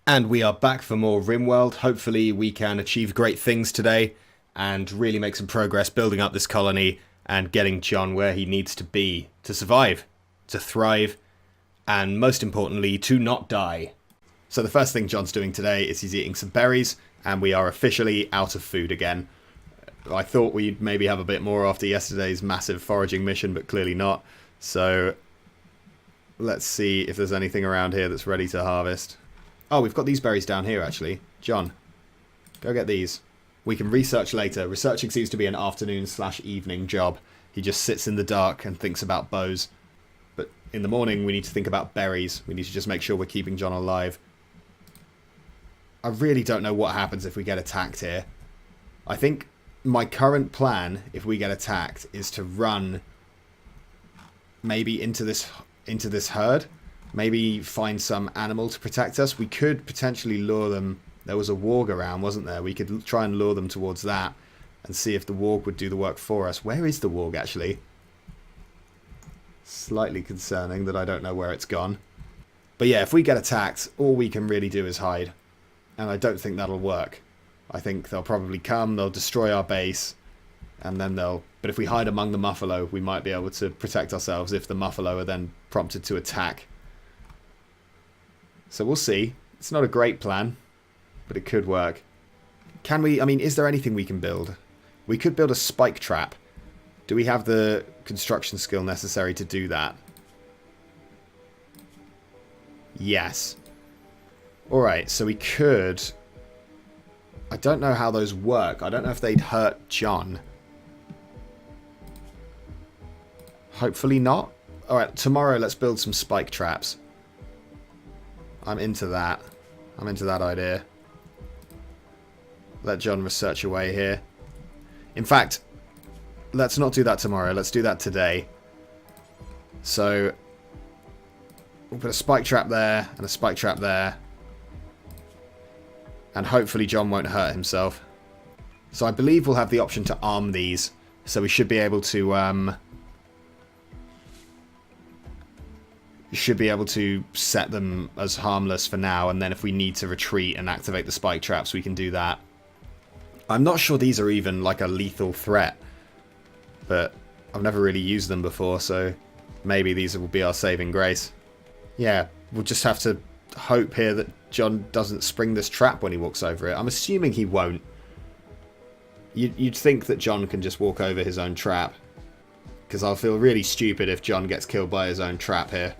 And we are back for more RimWorld. Hopefully we can achieve great things today and really make some progress building up this colony and getting John where he needs to be to survive, to thrive, and most importantly, to not die. So the first thing John's doing today is he's eating some berries, and we are officially out of food again. I thought we'd maybe have a bit more after yesterday's massive foraging mission, but clearly not. So let's see if there's anything around here that's ready to harvest. Oh, we've got these berries down here, actually. John, go get these. We can research later. Researching seems to be an afternoon/evening job. He just sits in the dark and thinks about bows. But in the morning, we need to think about berries. We need to just make sure we're keeping John alive. I really don't know what happens if we get attacked here. I think my current plan, if we get attacked, is to run maybe into this herd. Maybe find some animal to protect us. We could potentially lure them. There was a warg around, wasn't there? We could try and lure them towards that and see if the warg would do the work for us. Where is the warg, actually? Slightly concerning that I don't know where it's gone. But yeah, if we get attacked, all we can really do is hide. And I don't think that'll work. I think they'll probably come, they'll destroy our base, and then they'll... But if we hide among the muffalo, we might be able to protect ourselves if the muffalo are then prompted to attack. So we'll see. It's not a great plan, but it could work. Can we... I mean, is there anything we can build? We could build a spike trap. Do we have the construction skill necessary to do that? Yes. Alright, so we could... I don't know how those work. I don't know if they'd hurt John. Hopefully not. Alright, tomorrow let's build some spike traps. I'm into that. I'm into that idea. Let John research away here. In fact, let's not do that tomorrow. Let's do that today. So, we'll put a spike trap there and a spike trap there. And hopefully John won't hurt himself. So I believe we'll have the option to arm these. So we should be able to... should be able to set them as harmless for now, and then if we need to retreat and activate the spike traps, we can do that. I'm not sure these are even like a lethal threat, but I've never really used them before, so maybe these will be our saving grace. Yeah, we'll just have to hope here that John doesn't spring this trap when he walks over it. I'm assuming he won't. You'd think that John can just walk over his own trap, because I'll feel really stupid if John gets killed by his own trap here.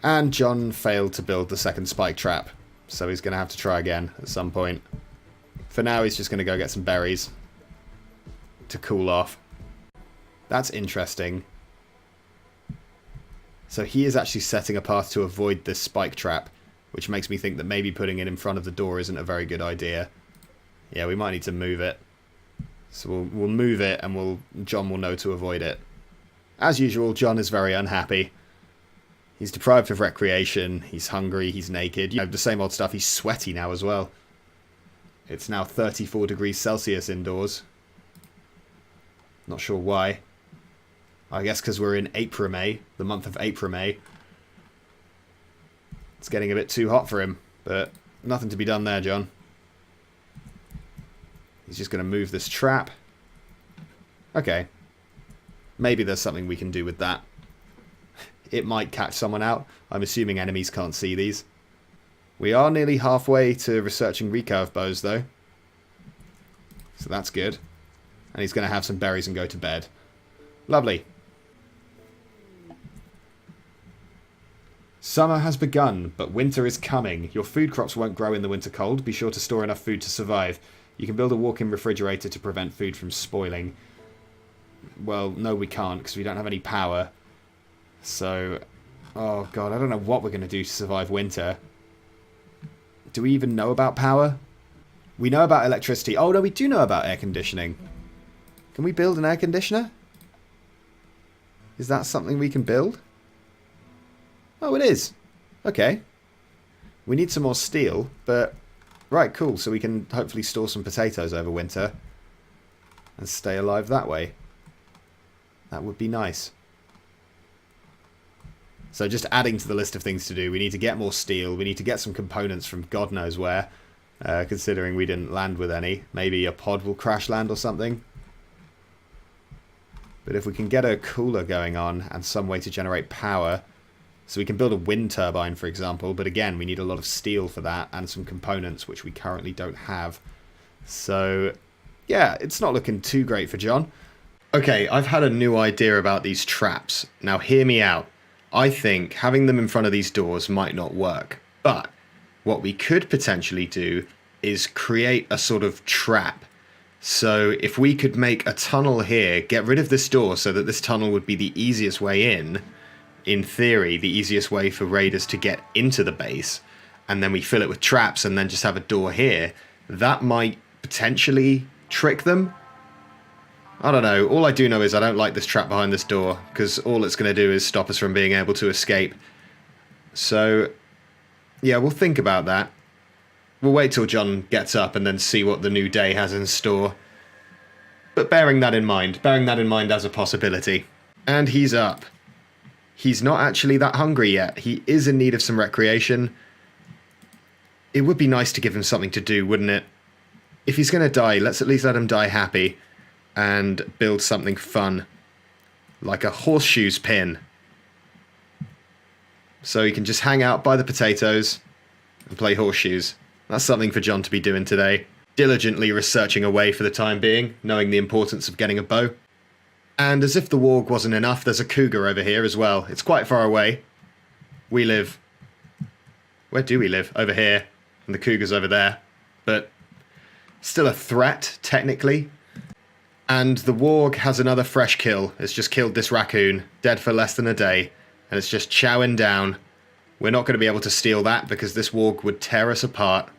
And John failed to build the second spike trap, so he's going to have to try again at some point. For now, he's just going to go get some berries to cool off. That's interesting. So he is actually setting a path to avoid this spike trap, which makes me think that maybe putting it in front of the door isn't a very good idea. Yeah, we might need to move it. So we'll move it, and John will know to avoid it. As usual, John is very unhappy. He's deprived of recreation, he's hungry, he's naked. You know, the same old stuff, he's sweaty now as well. It's now 34 degrees Celsius indoors. Not sure why. I guess because we're in April-May, the month of April-May. It's getting a bit too hot for him, but nothing to be done there, John. He's just going to move this trap. Okay. Maybe there's something we can do with that. It might catch someone out. I'm assuming enemies can't see these. We are nearly halfway to researching recurve bows, though. So that's good. And he's going to have some berries and go to bed. Lovely. Summer has begun, but winter is coming. Your food crops won't grow in the winter cold. Be sure to store enough food to survive. You can build a walk-in refrigerator to prevent food from spoiling. Well, no we can't, because we don't have any power. So, oh god, I don't know what we're going to do to survive winter. Do we even know about power? We know about electricity. Oh no, we do know about air conditioning. Can we build an air conditioner? Is that something we can build? Oh, it is. Okay. We need some more steel, but... Right, cool. So we can hopefully store some potatoes over winter. And stay alive that way. That would be nice. So just adding to the list of things to do. We need to get more steel. We need to get some components from God knows where. Considering we didn't land with any. Maybe a pod will crash land or something. But if we can get a cooler going on and some way to generate power, so we can build a wind turbine, for example, but again, we need a lot of steel for that and some components, which we currently don't have. So, yeah, it's not looking too great for John. Okay, I've had a new idea about these traps. Now, hear me out. I think having them in front of these doors might not work, but what we could potentially do is create a sort of trap. So if we could make a tunnel here, get rid of this door so that this tunnel would be the easiest way in theory, the easiest way for raiders to get into the base, and then we fill it with traps and then just have a door here, that might potentially trick them. I don't know. All I do know is I don't like this trap behind this door, because all it's going to do is stop us from being able to escape. So, yeah, we'll think about that. We'll wait till John gets up and then see what the new day has in store. But bearing that in mind as a possibility. And he's up. He's not actually that hungry yet. He is in need of some recreation. It would be nice to give him something to do, wouldn't it? If he's going to die, let's at least let him die happy and build something fun. Like a horseshoes pin. So he can just hang out by the potatoes and play horseshoes. That's something for John to be doing today. Diligently researching away for the time being, knowing the importance of getting a bow. And as if the warg wasn't enough, there's a cougar over here as well. It's quite far away. We live... Where do we live? Over here. And the cougar's over there. But still a threat, technically. And the warg has another fresh kill. It's just killed this raccoon, dead for less than a day. And it's just chowing down. We're not going to be able to steal that because this warg would tear us apart.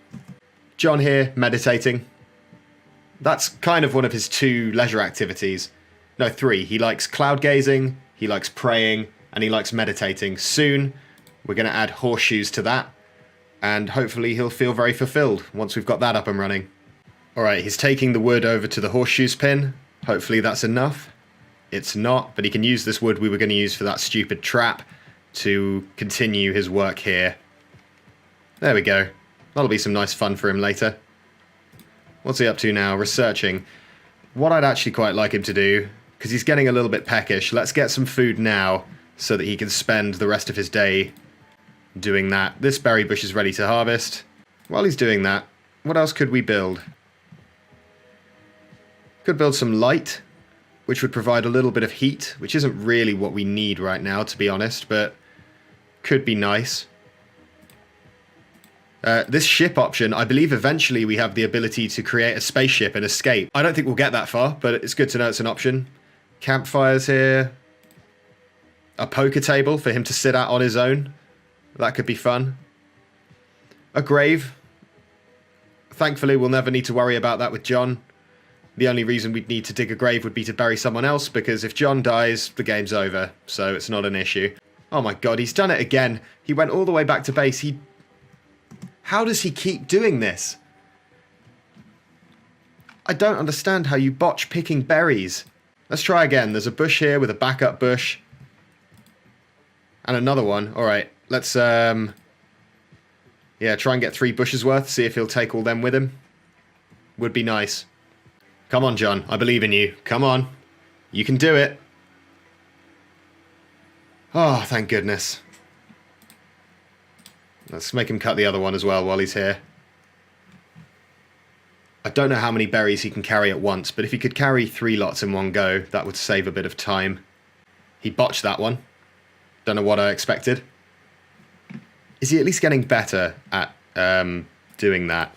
John here, meditating. That's kind of one of his 2 leisure activities. No, 3. He likes cloud gazing, he likes praying, and he likes meditating. Soon, we're going to add horseshoes to that. And hopefully he'll feel very fulfilled once we've got that up and running. Alright, he's taking the wood over to the horseshoes pin. Hopefully that's enough. It's not, but he can use this wood we were going to use for that stupid trap to continue his work here. There we go. That'll be some nice fun for him later. What's he up to now? Researching. What I'd actually quite like him to do, because he's getting a little bit peckish, let's get some food now so that he can spend the rest of his day doing that. This berry bush is ready to harvest. While he's doing that, what else could we build? Could build some light, which would provide a little bit of heat, which isn't really what we need right now, to be honest, but could be nice. This ship option, I believe eventually we have the ability to create a spaceship and escape. I don't think we'll get that far, but it's good to know it's an option. Campfires here. A poker table for him to sit at on his own. That could be fun. A grave. Thankfully, we'll never need to worry about that with John. The only reason we'd need to dig a grave would be to bury someone else, because if John dies, the game's over, so it's not an issue. Oh my god, he's done it again. He went all the way back to base. How does he keep doing this? I don't understand how you botch picking berries. Let's try again. There's a bush here with a backup bush. And another one. Alright, let's yeah, try and get 3 bushes worth, see if he'll take all them with him. Would be nice. Come on, John. I believe in you. Come on. You can do it. Oh, thank goodness. Let's make him cut the other one as well while he's here. I don't know how many berries he can carry at once, but if he could carry 3 lots in one go, that would save a bit of time. He botched that one. Don't know what I expected. Is he at least getting better at doing that?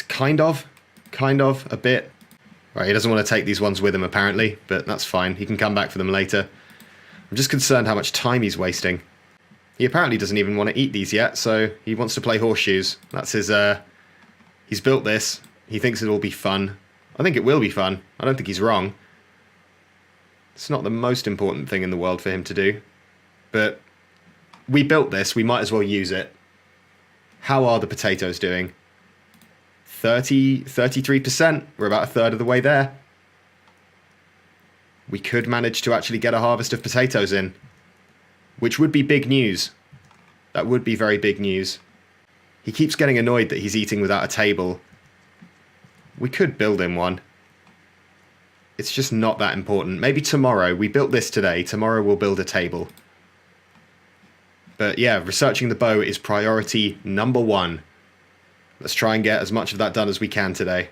Kind of, a bit. Right, he doesn't want to take these ones with him apparently, but that's fine. He can come back for them later. I'm just concerned how much time he's wasting. He apparently doesn't even want to eat these yet, so he wants to play horseshoes. That's his, he's built this. He thinks it'll be fun. I think it will be fun. I don't think he's wrong. It's not the most important thing in the world for him to do. But we built this, we might as well use it. How are the potatoes doing? 33%. We're about a third of the way there. we could manage to actually get a harvest of potatoes in. Which would be big news. That would be very big news. He keeps getting annoyed that he's eating without a table. We could build him one. It's just not that important. Maybe tomorrow. We built this today. Tomorrow we'll build a table. But yeah, researching the bow is priority number 1. Let's try and get as much of that done as we can today.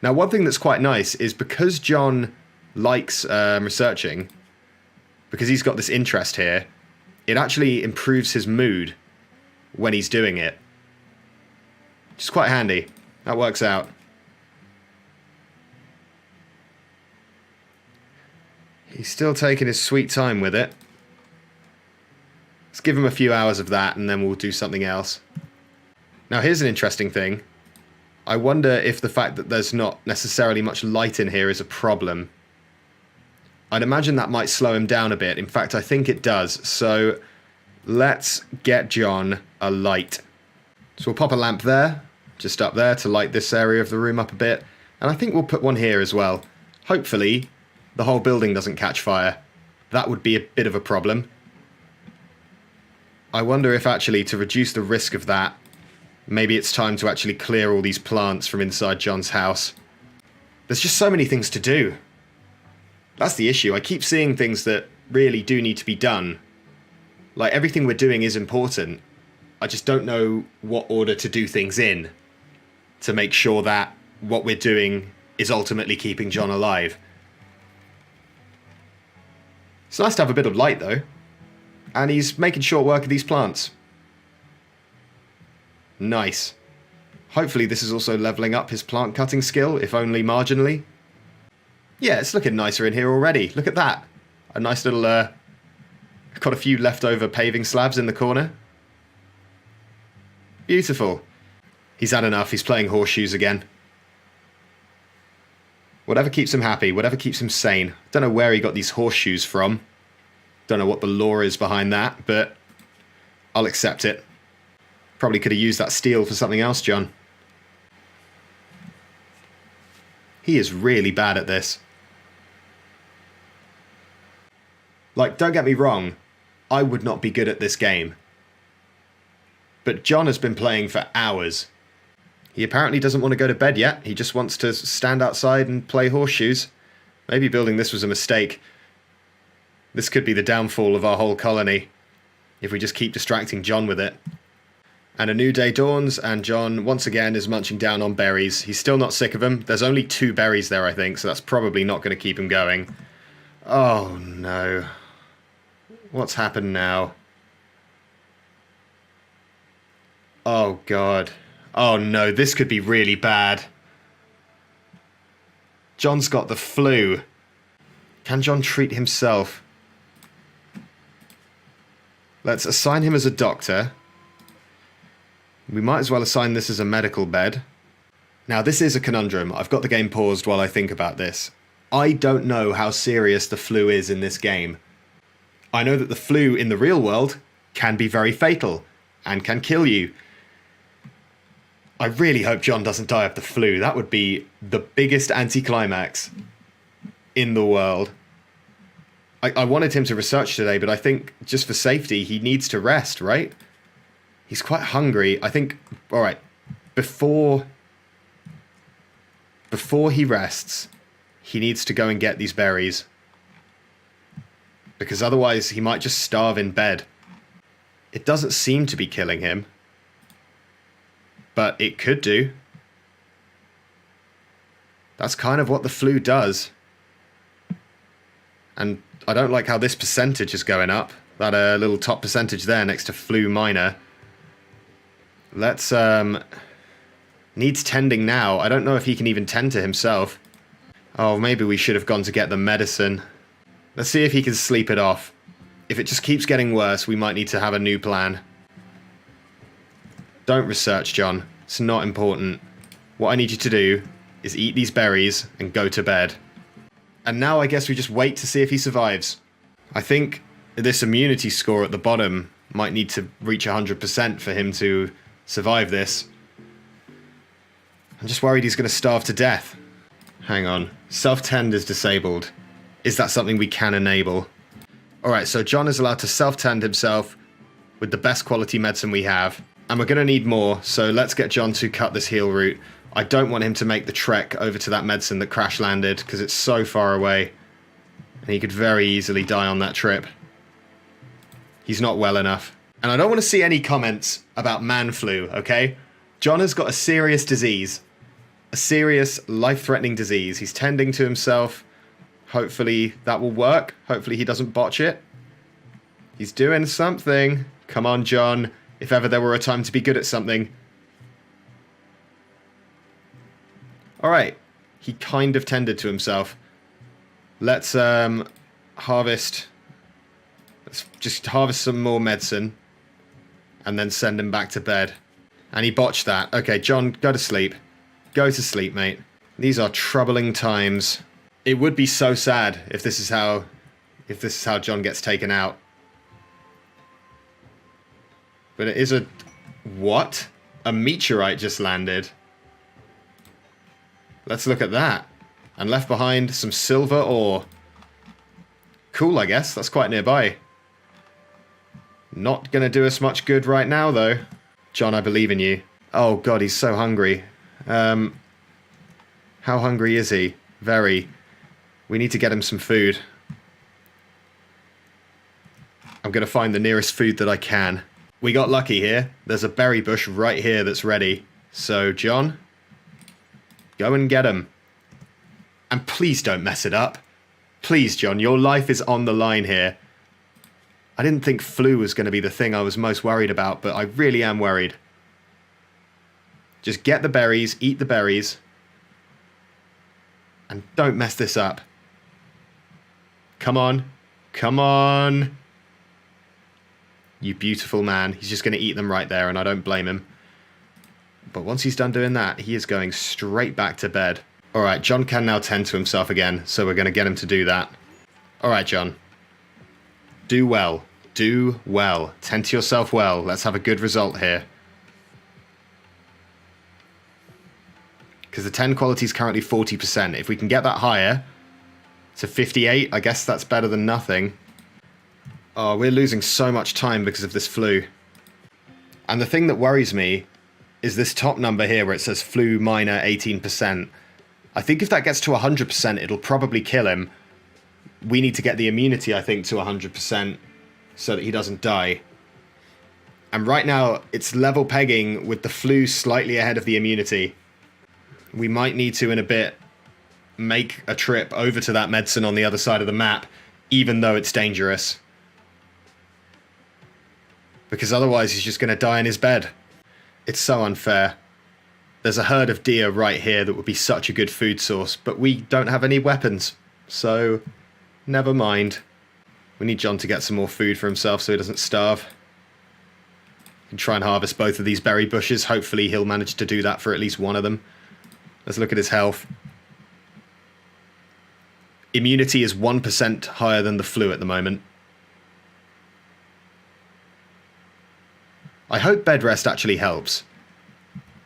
Now, one thing that's quite nice is because John likes researching, because he's got this interest here, it actually improves his mood when he's doing it. Which is quite handy. That works out. He's still taking his sweet time with it. Let's give him a few hours of that and then we'll do something else. Now here's an interesting thing. I wonder if the fact that there's not necessarily much light in here is a problem. I'd imagine that might slow him down a bit. In fact, I think it does. So let's get John a light. So we'll pop a lamp there, just up there to light this area of the room up a bit. And I think we'll put one here as well. Hopefully the whole building doesn't catch fire. That would be a bit of a problem. I wonder if actually to reduce the risk of that, maybe it's time to actually clear all these plants from inside John's house. There's just so many things to do. That's the issue. I keep seeing things that really do need to be done. Like, everything we're doing is important. I just don't know what order to do things in to make sure that what we're doing is ultimately keeping John alive. It's nice to have a bit of light, though. And he's making short work of these plants. Nice. Hopefully this is also leveling up his plant cutting skill, if only marginally. Yeah, it's looking nicer in here already. Look at that. A nice little, got a few leftover paving slabs in the corner. Beautiful. He's had enough. He's playing horseshoes again. Whatever keeps him happy, whatever keeps him sane. Don't know where he got these horseshoes from. Don't know what the lore is behind that, but I'll accept it. Probably could have used that steel for something else, John. He is really bad at this. Like, don't get me wrong, I would not be good at this game. But John has been playing for hours. He apparently doesn't want to go to bed yet. He just wants to stand outside and play horseshoes. Maybe building this was a mistake. This could be the downfall of our whole colony, if we just keep distracting John with it. And a new day dawns, and John once again is munching down on berries. He's still not sick of them. There's only 2 berries there, I think, so that's probably not going to keep him going. Oh no. What's happened now? Oh god. Oh no, this could be really bad. John's got the flu. Can John treat himself? Let's assign him as a doctor. We might as well assign this as a medical bed. Now, this is a conundrum. I've got the game paused while I think about this. I don't know how serious the flu is in this game. I know that the flu in the real world can be very fatal and can kill you. I really hope John doesn't die of the flu. That would be the biggest anticlimax in the world. I wanted him to research today, but I think just for safety, he needs to rest, right? He's quite hungry. I think, all right, before he rests, he needs to go and get these berries. Because otherwise he might just starve in bed. It doesn't seem to be killing him. But it could do. That's kind of what the flu does. And I don't like how this percentage is going up. That little top percentage there next to flu minor. Let's, needs tending now. I don't know if he can even tend to himself. Oh, maybe we should have gone to get the medicine. Let's see if he can sleep it off. If it just keeps getting worse, we might need to have a new plan. Don't research, John. It's not important. What I need you to do is eat these berries and go to bed. And now I guess we just wait to see if he survives. I think this immunity score at the bottom might need to reach 100% for him to survive this. I'm just worried he's going to starve to death. Hang on. Self-tend is disabled. is that something we can enable? Alright, so John is allowed to self-tend himself with the best quality medicine we have. And we're going to need more, so let's get John to cut this heal route. I don't want him to make the trek over to that medicine that crash landed, because it's so far away. And he could very easily die on that trip. He's not well enough. And I don't want to see any comments about man flu, okay? John has got a serious disease. A serious, life-threatening disease. He's tending to himself. Hopefully that will work. Hopefully he doesn't botch it. He's doing something. Come on, John. If ever there were a time to be good at something. Alright. He kind of tended to himself. Let's harvest. Let's just harvest some more medicine. And then send him back to bed. And he botched that. Okay, John, go to sleep. Go to sleep, mate. These are troubling times. It would be so sad if this is how John gets taken out. But it is a... What? A meteorite just landed. Let's look at that. And left behind some silver ore. Cool, I guess. That's quite nearby. Not gonna do us much good right now, though. John, I believe in you. Oh, God, he's so hungry. How hungry is he? Very. We need to get him some food. I'm gonna find the nearest food that I can. We got lucky here. There's a berry bush right here that's ready. So, John, go and get him. And please don't mess it up. Please, John, your life is on the line here. I didn't think flu was going to be the thing I was most worried about, but I really am worried. Just get the berries, eat the berries, and don't mess this up. Come on. Come on. You beautiful man. He's just going to eat them right there, and I don't blame him. But once he's done doing that, he is going straight back to bed. Alright, John can now tend to himself again, so we're going to get him to do that. Alright, John. Do well. Do well. Tend to yourself well. Let's have a good result here. Because the 10 quality is currently 40%. If we can get that higher to 58, I guess that's better than nothing. Oh, we're losing so much time because of this flu. And the thing that worries me is this top number here where it says flu minor 18%. I think if that gets to 100%, it'll probably kill him. We need to get the immunity, I think, to 100% so that he doesn't die. And right now, it's level pegging with the flu slightly ahead of the immunity. We might need to, in a bit, make a trip over to that medicine on the other side of the map, even though it's dangerous. Because otherwise, he's just going to die in his bed. It's so unfair. There's a herd of deer right here that would be such a good food source, but we don't have any weapons. So... never mind. We need John to get some more food for himself so he doesn't starve. We can try and harvest both of these berry bushes. Hopefully he'll manage to do that for at least one of them. Let's look at his health. Immunity is 1% higher than the flu at the moment. I hope bed rest actually helps.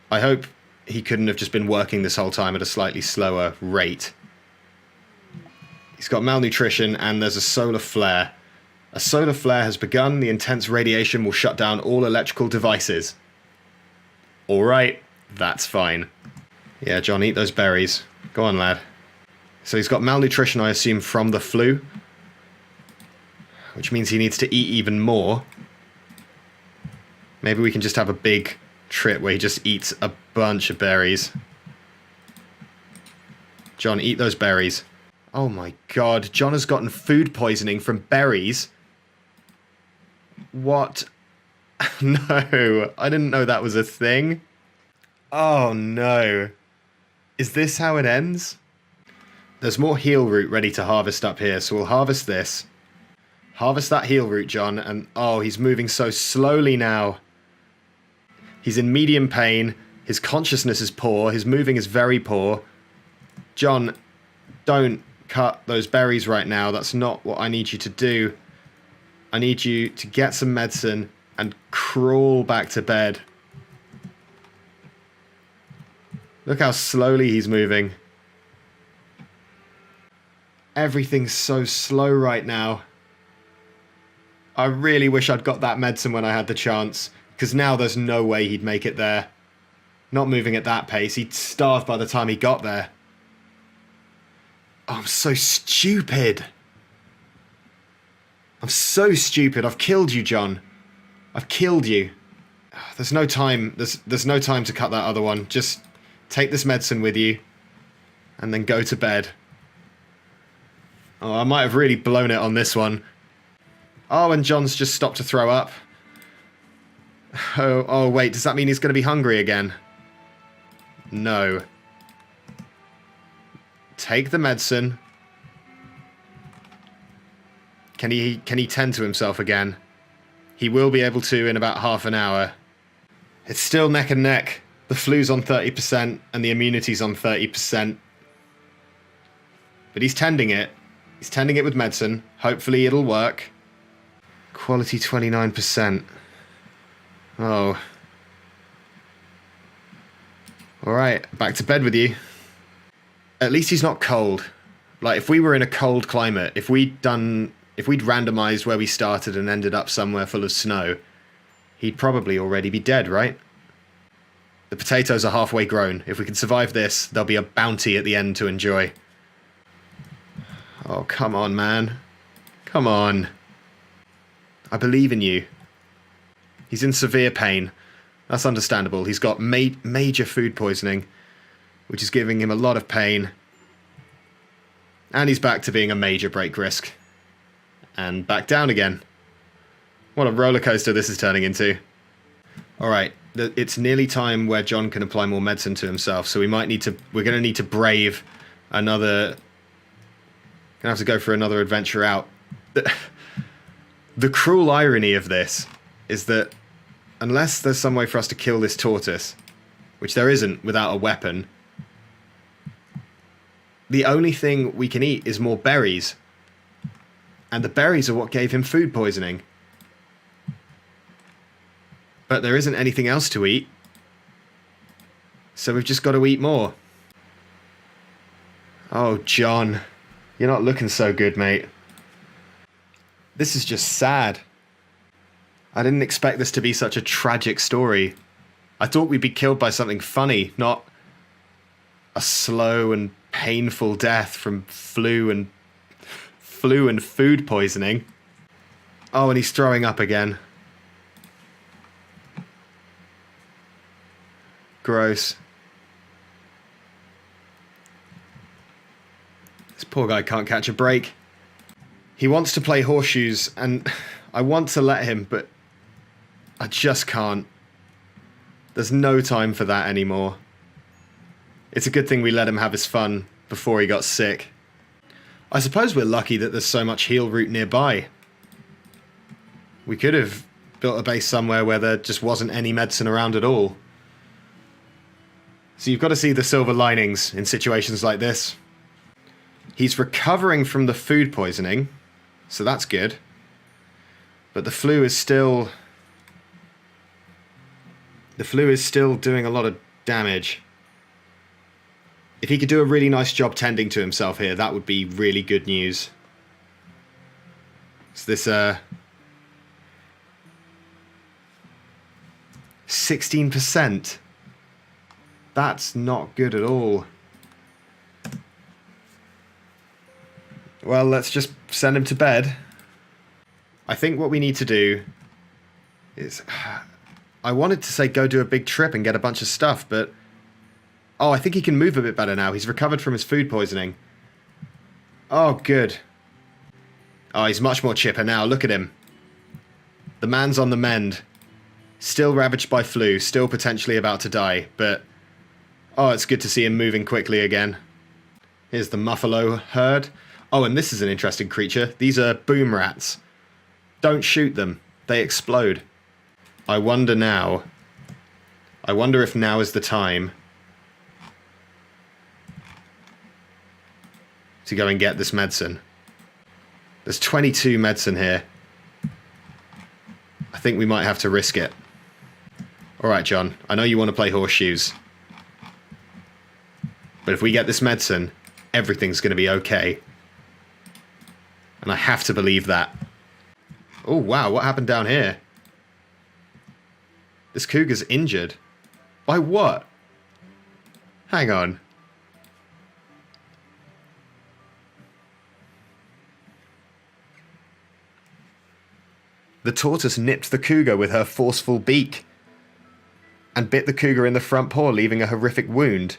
I hope he couldn't have just been working this whole time at a slightly slower rate. He's got malnutrition, and there's a solar flare. A solar flare has begun. The intense radiation will shut down all electrical devices. Alright, that's fine. Yeah, John, eat those berries. Go on, lad. So he's got malnutrition, I assume, from the flu. Which means he needs to eat even more. Maybe we can just have a big trip where he just eats a bunch of berries. John, eat those berries. Oh my god, John has gotten food poisoning from berries. What? No, I didn't know that was a thing. Oh no. Is this how it ends? There's more heal root ready to harvest up here, so we'll harvest this. Harvest that heal root, John, and oh, he's moving so slowly now. He's in medium pain, his consciousness is poor, his moving is very poor. John, don't cut those berries right now. That's not what I need you to do. I need you to get some medicine and crawl back to bed. Look how slowly he's moving. Everything's so slow right now. I really wish I'd got that medicine when I had the chance, because now there's no way he'd make it there. Not moving at that pace, he'd starve by the time he got there. Oh, I'm so stupid. I'm so stupid. I've killed you, John. I've killed you. There's no time. There's no time to cut that other one. Just take this medicine with you and then go to bed. Oh, I might have really blown it on this one. Oh, and John's just stopped to throw up. Oh, wait, does that mean he's going to be hungry again? No. Take the medicine. Can he tend to himself again? He will be able to in about half an hour. It's still neck and neck. The flu's on 30% and the immunity's on 30%. But he's tending it. He's tending it with medicine. Hopefully it'll work. Quality 29%. Oh. Alright, back to bed with you. At least he's not cold. Like, if we were in a cold climate, if we'd randomized where we started and ended up somewhere full of snow, he'd probably already be dead, right? The potatoes are halfway grown. If we can survive this, there'll be a bounty at the end to enjoy. Oh, come on, man. Come on. I believe in you. He's in severe pain. That's understandable. He's got major food poisoning, which is giving him a lot of pain. And he's back to being a major break risk. And back down again. What a roller coaster this is turning into. Alright, it's nearly time where John can apply more medicine to himself, so we're going to need to brave another... Gonna have to go for another adventure out. The cruel irony of this is that unless there's some way for us to kill this tortoise, which there isn't without a weapon, the only thing we can eat is more berries. And the berries are what gave him food poisoning. But there isn't anything else to eat. So we've just got to eat more. Oh, John. You're not looking so good, mate. This is just sad. I didn't expect this to be such a tragic story. I thought we'd be killed by something funny, not a slow and painful death from flu and food poisoning. Oh, and he's throwing up again. Gross. This poor guy can't catch a break. He wants to play horseshoes, and I want to let him, but I just can't. There's no time for that anymore. It's a good thing we let him have his fun before he got sick. I suppose we're lucky that there's so much heal route nearby. We could have built a base somewhere where there just wasn't any medicine around at all. So you've got to see the silver linings in situations like this. He's recovering from the food poisoning, so that's good. But the flu is still doing a lot of damage. If he could do a really nice job tending to himself here, that would be really good news. So this 16%. That's not good at all. Well, let's just send him to bed. I think what we need to do is... I wanted to say go do a big trip and get a bunch of stuff, but... Oh, I think he can move a bit better now. He's recovered from his food poisoning. Oh, good. Oh, he's much more chipper now. Look at him. The man's on the mend. Still ravaged by flu. Still potentially about to die, but... Oh, it's good to see him moving quickly again. Here's the Muffalo herd. Oh, and this is an interesting creature. These are boom rats. Don't shoot them. They explode. I wonder if now is the time to go and get this medicine. There's 22 medicine here. I think we might have to risk it. Alright, John. I know you want to play horseshoes. But if we get this medicine, everything's going to be okay. And I have to believe that. Oh, wow, what happened down here? This cougar's injured. By what? Hang on. The tortoise nipped the cougar with her forceful beak and bit the cougar in the front paw, leaving a horrific wound.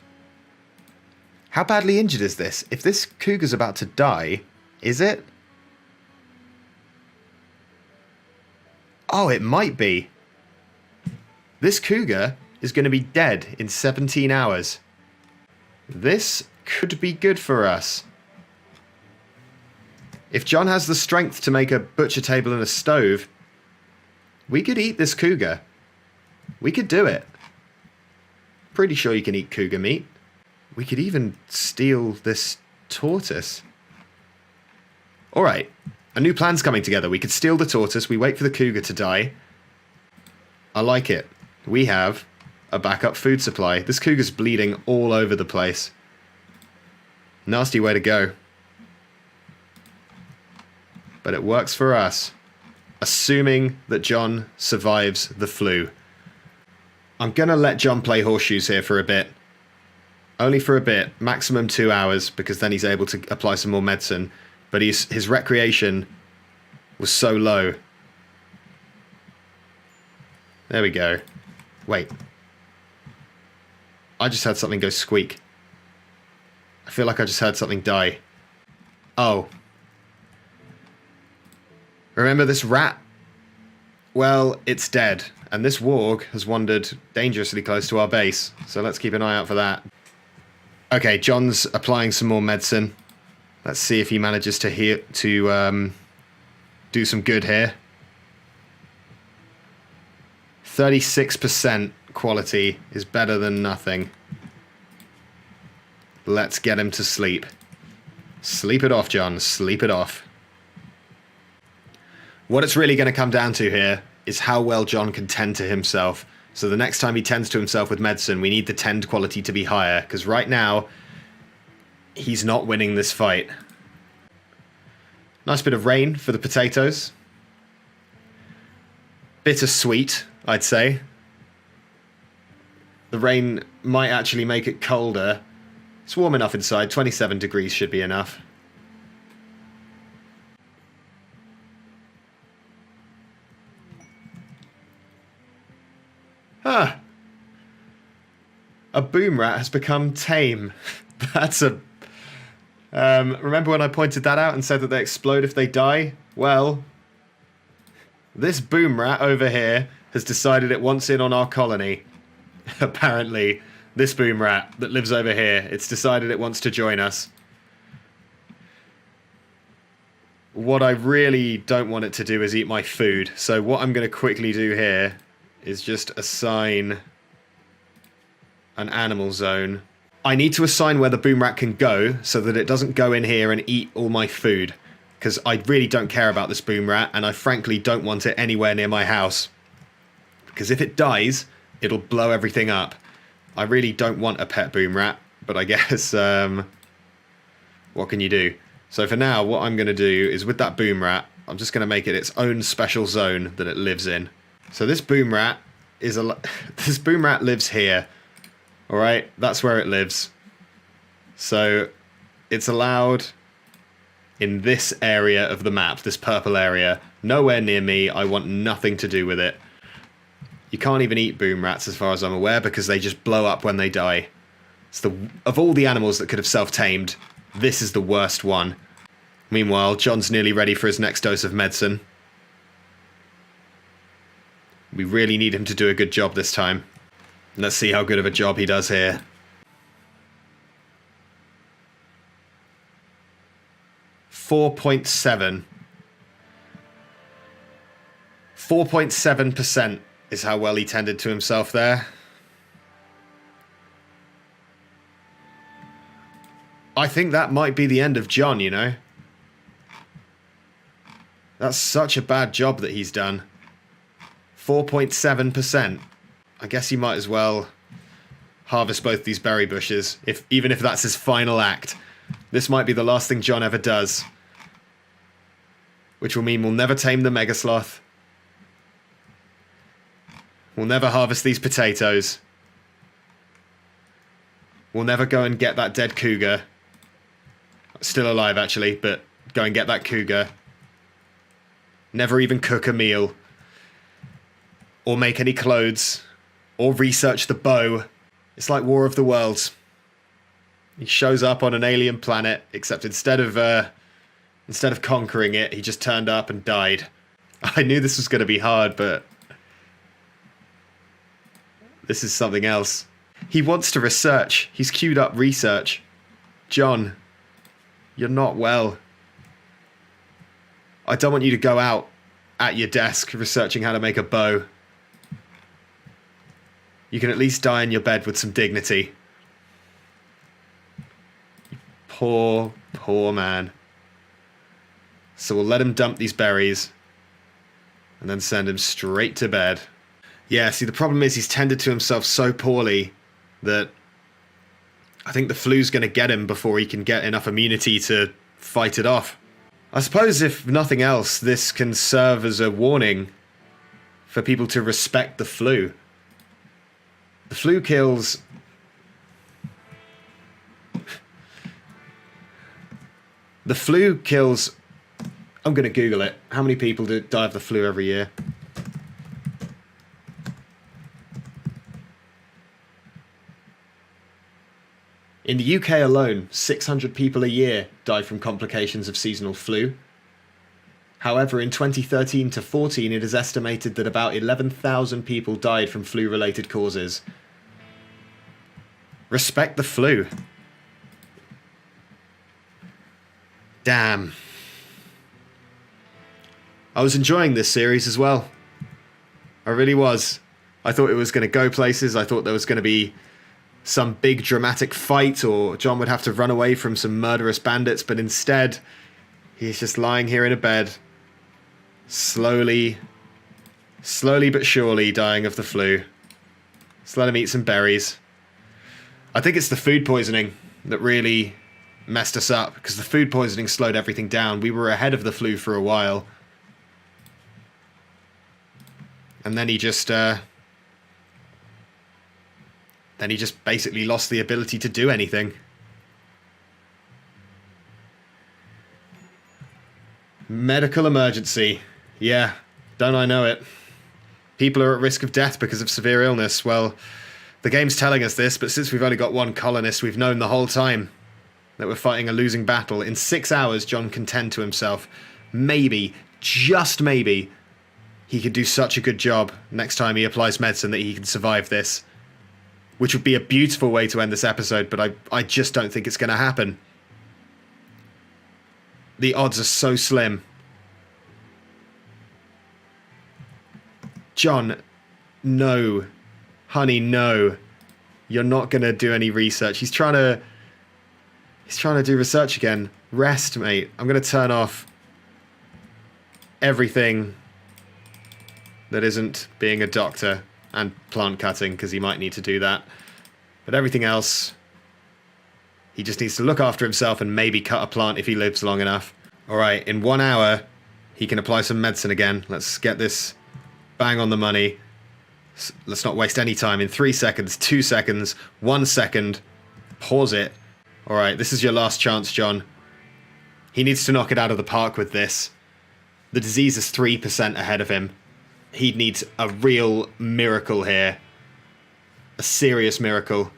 How badly injured is this? If this cougar's about to die, is it? Oh, it might be. This cougar is going to be dead in 17 hours. This could be good for us. If John has the strength to make a butcher table and a stove, we could eat this cougar. We could do it. Pretty sure you can eat cougar meat. We could even steal this tortoise. Alright, a new plan's coming together. We could steal the tortoise, we wait for the cougar to die. I like it. We have a backup food supply. This cougar's bleeding all over the place. Nasty way to go. But it works for us. Assuming that John survives the flu. I'm gonna let John play horseshoes here for a bit. Only for a bit, maximum 2 hours, because then he's able to apply some more medicine. But his recreation was so low. There we go. Wait. I just heard something go squeak. I feel like I just heard something die. Oh. Remember this rat? Well, it's dead. And this warg has wandered dangerously close to our base. So let's keep an eye out for that. Okay, John's applying some more medicine. Let's see if he manages to do some good here. 36% quality is better than nothing. Let's get him to sleep. Sleep it off, John. Sleep it off. What it's really going to come down to here is how well John can tend to himself. So the next time he tends to himself with medicine, we need the tend quality to be higher, because right now, he's not winning this fight. Nice bit of rain for the potatoes. Bittersweet, I'd say. The rain might actually make it colder. It's warm enough inside, 27 degrees should be enough. Ah! A boom rat has become tame. That's a... remember when I pointed that out and said that they explode if they die? Well, this boom rat over here has decided it wants in on our colony. Apparently, this boom rat that lives over here, it's decided it wants to join us. What I really don't want it to do is eat my food. So what I'm going to quickly do here is just assign an animal zone. I need to assign where the boom rat can go so that it doesn't go in here and eat all my food. Because I really don't care about this boom rat, and I frankly don't want it anywhere near my house. Because if it dies, it'll blow everything up. I really don't want a pet boom rat, but I guess, what can you do? So for now, what I'm going to do is with that boom rat, I'm just going to make it its own special zone that it lives in. So this boom rat is this boom rat lives here. All right, that's where it lives. So it's allowed in this area of the map, this purple area. Nowhere near me. I want nothing to do with it. You can't even eat boom rats as far as I'm aware because they just blow up when they die. It's of all the animals that could have self-tamed, this is the worst one. Meanwhile, John's nearly ready for his next dose of medicine. We really need him to do a good job this time. Let's see how good of a job he does here. .7. 4.7% is how well he tended to himself there. I think that might be the end of John, you know. That's such a bad job that he's done. 4.7%. I guess he might as well harvest both these berry bushes, even if that's his final act. This might be the last thing John ever does. which will mean we'll never tame the Mega Sloth. We'll never harvest these potatoes. We'll never go and get that dead cougar. Still alive, actually, but go and get that cougar. Never even cook a meal. Or make any clothes. Or research the bow. It's like War of the Worlds. He shows up on an alien planet, except instead of conquering it, he just turned up and died. I knew this was going to be hard, but this is something else. He wants to research. He's queued up research. John, you're not well. I don't want you to go out at your desk researching how to make a bow. You can at least die in your bed with some dignity. Poor, poor man. So we'll let him dump these berries and then send him straight to bed. Yeah, see, the problem is he's tended to himself so poorly that I think the flu's going to get him before he can get enough immunity to fight it off. I suppose, if nothing else, this can serve as a warning for people to respect the flu. The flu kills... The flu kills... I'm going to Google it. How many people die of the flu every year? In the UK alone, 600 people a year die from complications of seasonal flu. However, in 2013 to 14, it is estimated that about 11,000 people died from flu-related causes. Respect the flu. Damn. I was enjoying this series as well. I really was. I thought it was going to go places. I thought there was going to be some big dramatic fight, or John would have to run away from some murderous bandits, but instead, he's just lying here in a bed, slowly but surely dying of the flu. Let's let him eat some berries. I think it's the food poisoning that really messed us up, because the food poisoning slowed everything down. We were ahead of the flu for a while. And then he just basically lost the ability to do anything. Medical emergency. Yeah, don't I know it. People are at risk of death because of severe illness. Well, the game's telling us this, but since we've only got one colonist, we've known the whole time that we're fighting a losing battle. In 6 hours, John can tend to himself. Maybe, just maybe, he could do such a good job next time he applies medicine that he can survive this. Which would be a beautiful way to end this episode, but I just don't think it's going to happen. The odds are so slim. John, no. Honey, no. You're not going to do any research. He's trying to do research again. Rest, mate. I'm going to turn off everything that isn't being a doctor and plant cutting, because he might need to do that. But everything else, he just needs to look after himself and maybe cut a plant if he lives long enough. Alright, in 1 hour, he can apply some medicine again. Let's get this bang on the money. Let's not waste any time. In 3 seconds, 2 seconds, 1 second, pause it. Alright, this is your last chance, John. He needs to knock it out of the park with this. The disease is 3% ahead of him. He needs a real miracle here. A serious miracle.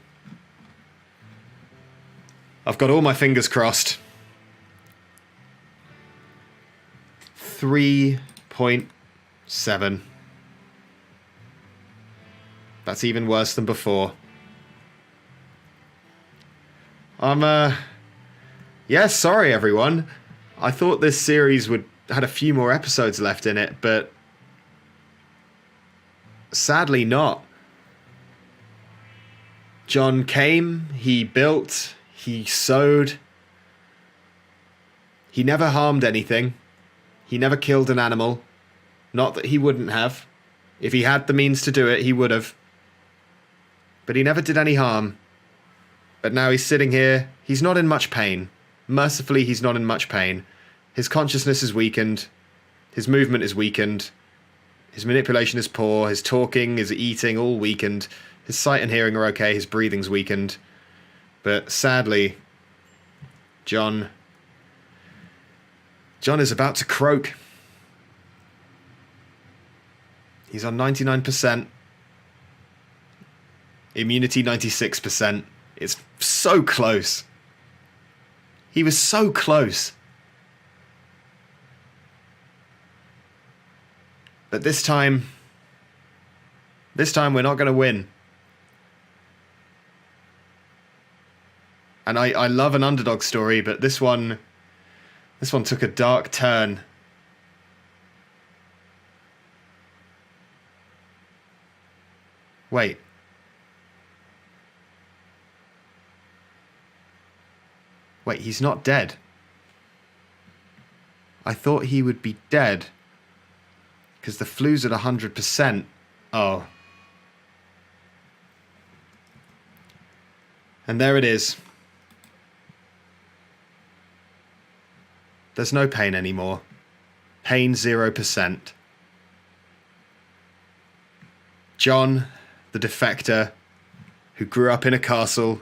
I've got all my fingers crossed. 3.7. That's even worse than before. Yeah, sorry everyone. I thought this series had a few more episodes left in it, but sadly not. John came, he built, he sowed. He never harmed anything. He never killed an animal. Not that he wouldn't have. If he had the means to do it, he would have. But he never did any harm. But now he's sitting here. He's not in much pain. Mercifully, he's not in much pain. His consciousness is weakened. His movement is weakened. His manipulation is poor. His talking, his eating, all weakened. His sight and hearing are okay. His breathing's weakened. But sadly, John is about to croak. He's on 99%. Immunity 96%. It's so close. He was so close. But this time we're not going to win. And I love an underdog story, but this one took a dark turn. Wait. Wait, he's not dead. I thought he would be dead. Because the flu's at 100%. Oh. And there it is. There's no pain anymore. Pain 0%. John, the defector, who grew up in a castle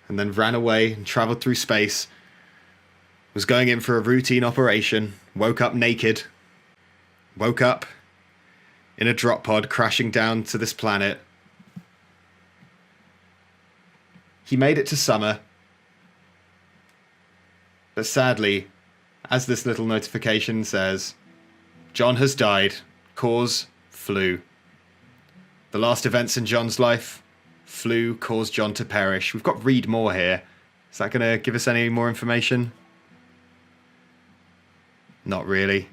and then ran away and travelled through space, was going in for a routine operation, woke up naked, woke up in a drop pod crashing down to this planet. He made it to summer, but sadly, as this little notification says, John has died, cause flu. The last events in John's life, flu caused John to perish. We've got read more here. Is that going to give us any more information? Not really.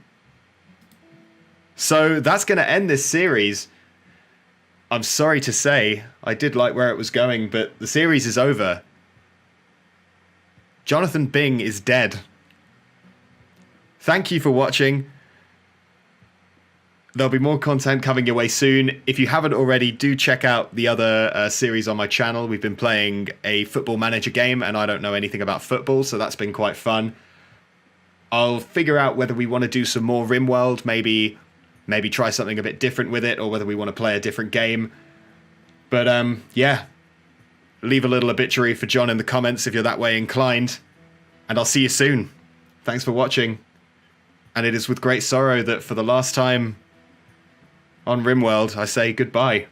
So that's going to end this series. I'm sorry to say, I did like where it was going, but the series is over. Jonathan Bing is dead. Thank you for watching. There'll be more content coming your way soon. If you haven't already, do check out the other series on my channel. We've been playing a football manager game, and I don't know anything about football, so that's been quite fun. I'll figure out whether we want to do some more RimWorld, maybe try something a bit different with it, or whether we want to play a different game. But yeah, leave a little obituary for John in the comments if you're that way inclined, and I'll see you soon. Thanks for watching, and it is with great sorrow that for the last time on RimWorld I say goodbye.